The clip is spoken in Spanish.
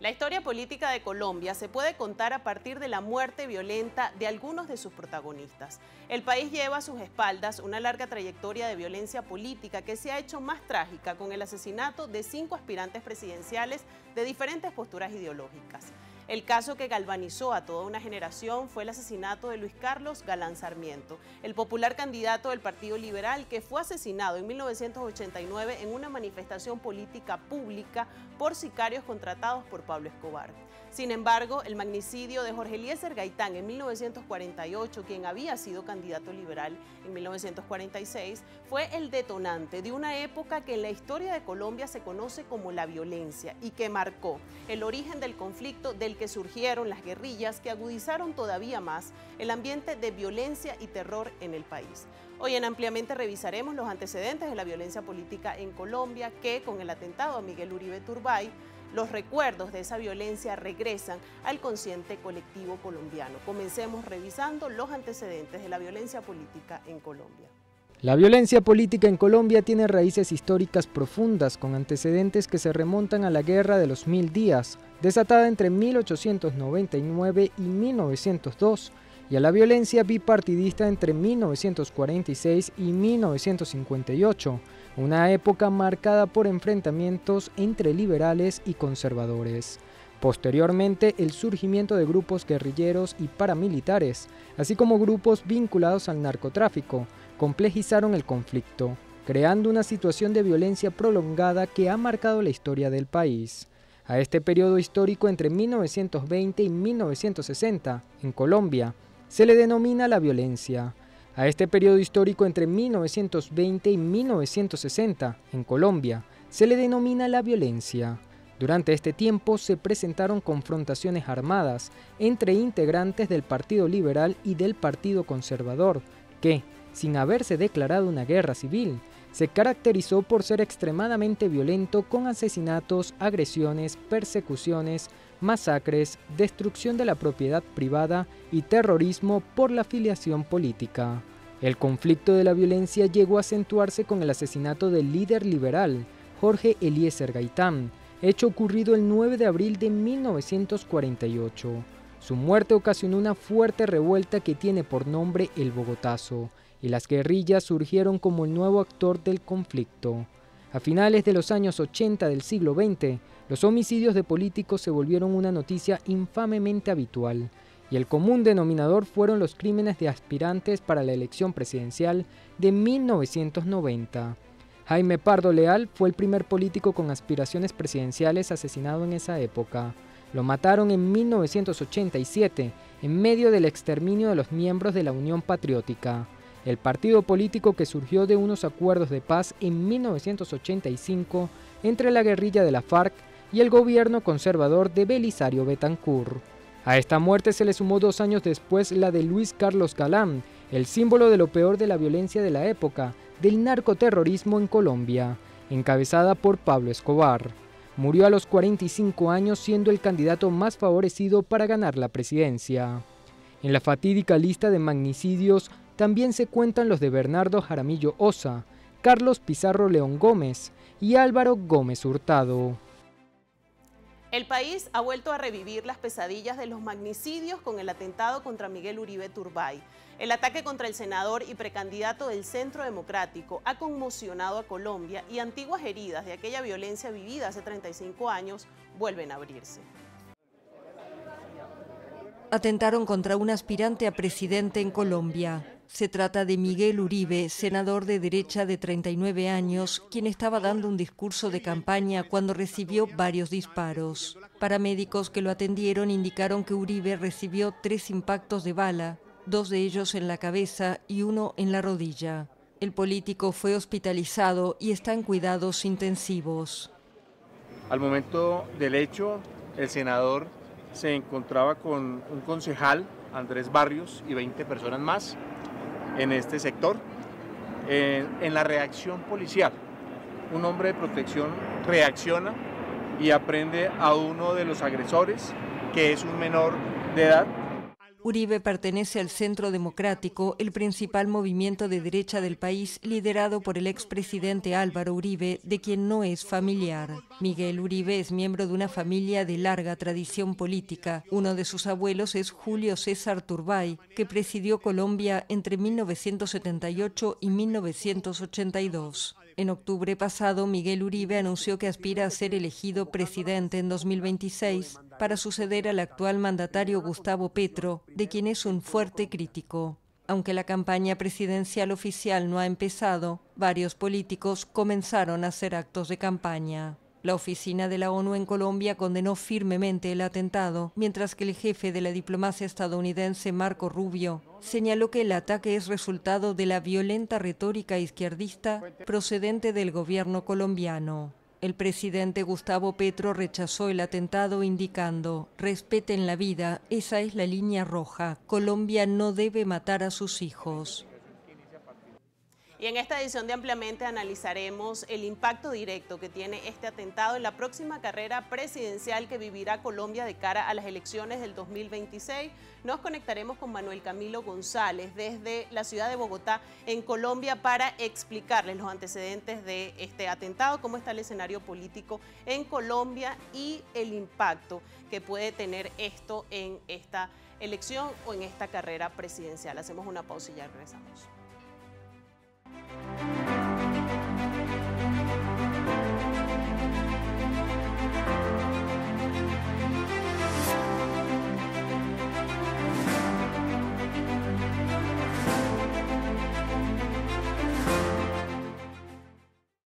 La historia política de Colombia se puede contar a partir de la muerte violenta de algunos de sus protagonistas. El país lleva a sus espaldas una larga trayectoria de violencia política que se ha hecho más trágica con el asesinato de 5 aspirantes presidenciales de diferentes posturas ideológicas. El caso que galvanizó a toda una generación fue el asesinato de Luis Carlos Galán Sarmiento, el popular candidato del Partido Liberal que fue asesinado en 1989 en una manifestación política pública por sicarios contratados por Pablo Escobar. Sin embargo, el magnicidio de Jorge Eliezer Gaitán en 1948, quien había sido candidato liberal en 1946, fue el detonante de una época que en la historia de Colombia se conoce como la violencia y que marcó el origen del conflicto del que surgieron las guerrillas que agudizaron todavía más el ambiente de violencia y terror en el país. Hoy en Ampliamente revisaremos los antecedentes de la violencia política en Colombia que, con el atentado a Miguel Uribe Turbay, los recuerdos de esa violencia regresan al consciente colectivo colombiano. Comencemos revisando los antecedentes de la violencia política en Colombia. La violencia política en Colombia tiene raíces históricas profundas con antecedentes que se remontan a la Guerra de los 1000 días, desatada entre 1899 y 1902, y a la violencia bipartidista entre 1946 y 1958, una época marcada por enfrentamientos entre liberales y conservadores. Posteriormente, el surgimiento de grupos guerrilleros y paramilitares, así como grupos vinculados al narcotráfico, complejizaron el conflicto, creando una situación de violencia prolongada que ha marcado la historia del país. A este periodo histórico entre 1920 y 1960, en Colombia, se le denomina la violencia. A este periodo histórico entre 1920 y 1960, en Colombia, se le denomina la violencia. Durante este tiempo se presentaron confrontaciones armadas entre integrantes del Partido Liberal y del Partido Conservador, que, sin haberse declarado una guerra civil, se caracterizó por ser extremadamente violento con asesinatos, agresiones, persecuciones, masacres, destrucción de la propiedad privada y terrorismo por la afiliación política. El conflicto de la violencia llegó a acentuarse con el asesinato del líder liberal, Jorge Eliezer Gaitán, hecho ocurrido el 9 de abril de 1948. Su muerte ocasionó una fuerte revuelta que tiene por nombre el Bogotazo, y las guerrillas surgieron como el nuevo actor del conflicto. A finales de los años 80 del siglo XX, los homicidios de políticos se volvieron una noticia infamemente habitual, y el común denominador fueron los crímenes de aspirantes para la elección presidencial de 1990. Jaime Pardo Leal fue el primer político con aspiraciones presidenciales asesinado en esa época. Lo mataron en 1987, en medio del exterminio de los miembros de la Unión Patriótica, el partido político que surgió de unos acuerdos de paz en 1985 entre la guerrilla de la FARC y el gobierno conservador de Belisario Betancur. A esta muerte se le sumó 2 años después la de Luis Carlos Galán, el símbolo de lo peor de la violencia de la época, del narcoterrorismo en Colombia, encabezada por Pablo Escobar. Murió a los 45 años siendo el candidato más favorecido para ganar la presidencia. En la fatídica lista de magnicidios también se cuentan los de Bernardo Jaramillo Osa, Carlos Pizarro León Gómez y Álvaro Gómez Hurtado. El país ha vuelto a revivir las pesadillas de los magnicidios con el atentado contra Miguel Uribe Turbay. El ataque contra el senador y precandidato del Centro Democrático ha conmocionado a Colombia y antiguas heridas de aquella violencia vivida hace 35 años vuelven a abrirse. Atentaron contra un aspirante a presidente en Colombia. Se trata de Miguel Uribe, senador de derecha de 39 años, quien estaba dando un discurso de campaña cuando recibió varios disparos. Paramédicos que lo atendieron indicaron que Uribe recibió 3 impactos de bala, 2 de ellos en la cabeza y 1 en la rodilla. El político fue hospitalizado y está en cuidados intensivos. Al momento del hecho, el senador se encontraba con un concejal, Andrés Barrios, y 20 personas más en este sector. En la reacción policial, un hombre de protección reacciona y aprende a uno de los agresores, que es un menor de edad. Uribe pertenece al Centro Democrático, el principal movimiento de derecha del país, liderado por el expresidente Álvaro Uribe, de quien no es familiar. Miguel Uribe es miembro de una familia de larga tradición política. Uno de sus abuelos es Julio César Turbay, que presidió Colombia entre 1978 y 1982. En octubre pasado, Miguel Uribe anunció que aspira a ser elegido presidente en 2026 para suceder al actual mandatario Gustavo Petro, de quien es un fuerte crítico. Aunque la campaña presidencial oficial no ha empezado, varios políticos comenzaron a hacer actos de campaña. La oficina de la ONU en Colombia condenó firmemente el atentado, mientras que el jefe de la diplomacia estadounidense, Marco Rubio, señaló que el ataque es resultado de la violenta retórica izquierdista procedente del gobierno colombiano. El presidente Gustavo Petro rechazó el atentado indicando: respeten la vida, esa es la línea roja. Colombia no debe matar a sus hijos. Y en esta edición de Ampliamente analizaremos el impacto directo que tiene este atentado en la próxima carrera presidencial que vivirá Colombia de cara a las elecciones del 2026. Nos conectaremos con Manuel Camilo González desde la ciudad de Bogotá, en Colombia, para explicarles los antecedentes de este atentado, cómo está el escenario político en Colombia y el impacto que puede tener esto en esta elección o en esta carrera presidencial. Hacemos una pausa y ya regresamos.